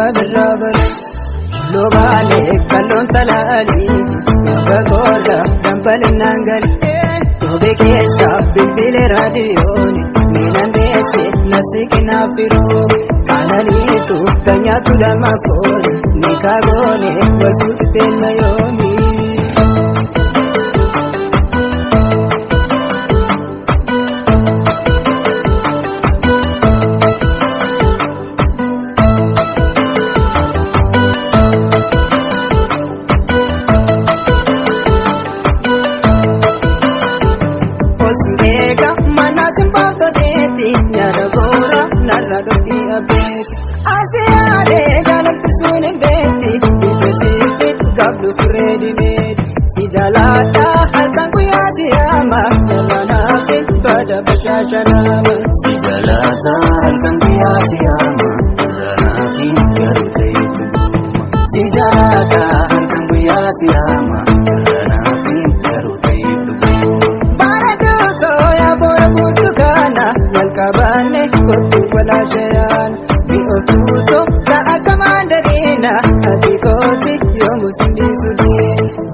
boka birrabar lo bale kallon talali bagora dambal nangal to bekesa bilbil radioni minandese nasikina firu kanani tu tanya tu dama for nikagone walfutte nayomi Naragora narradoti abet asiade galat sun beti bitesifit gablu fredi med si jalata halkan ku yasiyama nanaafin bada bashashana si jalata halkan ku yasiyama nanaafin garutaytu si jalata halkan ku yasiyama nanaafin garutaytu baraduto ya borabutukana kabane kotu wala shayan bi otuto ta akamandarina adikoti yo musindi sudi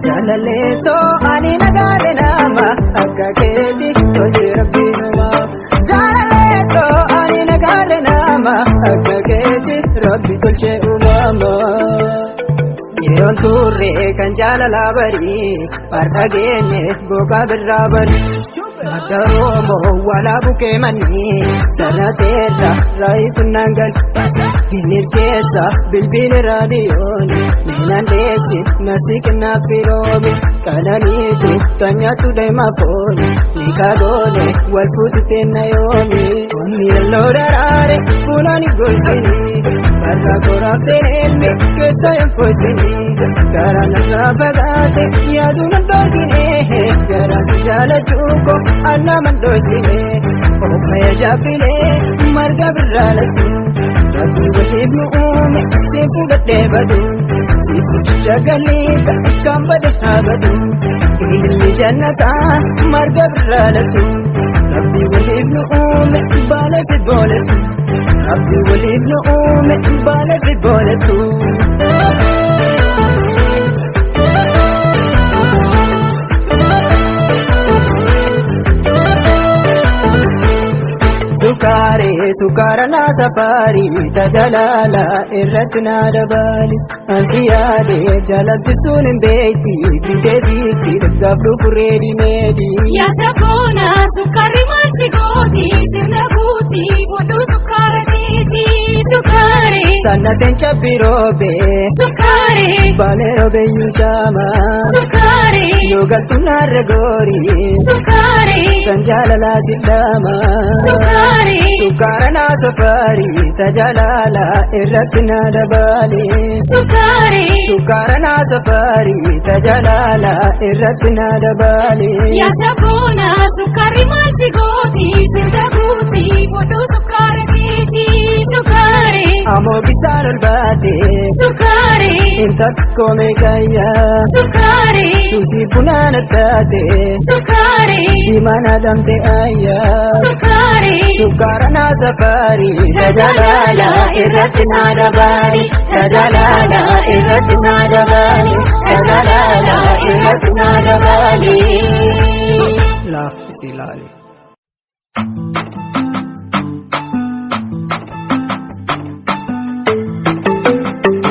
jalale to ani nagare nama akaketi toje rabbi nama jalale to ani nagare nama akaketi rabbi kulche umama yeron turre kan jalala bari parthagene boka birrabari Daromo wala buke mani sanatera raitu nangal inirkesa bilbil radioni minandesi nasikna firomi kananitu tanya tu daima phone nikagone walfutte nayomi onni lorarare punani golsini barra korafene kesa enfosini karana rabagate yaduna dorgine garasi jala chuko anna mandosine okaya jabile marga biralatu rabbi walibnu ume sifu gadde badu sifu shagali kambade habadu ilmi jannata marga biralatu rabbi walibnu ume bala fi bolatu rabbi walibnu ume bala fi bolatu Sukarana safari tajalala irratna dabali ansiyade jalab sunin beiti bidesi gablu furedi medi ya sapona sukari mansigoti sirna guti bodu sukarati sukare sanaten chapirobe sukare balerobe yujama sukare yoga tunargori sukare sanjalala sidama sukare Sukarana safari tajalala irratna dabali sukare Sukarana safari tajalala irratna dabali ya sapona sukari mansigoti sirna guti bodu sukarati sukare amo bisalul bate sukare intak kome kaya sukare tusi punana tate sukare dimana damte aya sukare Sukarana safari tajalala irratna dabali tajalala irratna dabali tajalala irratna dabali la silali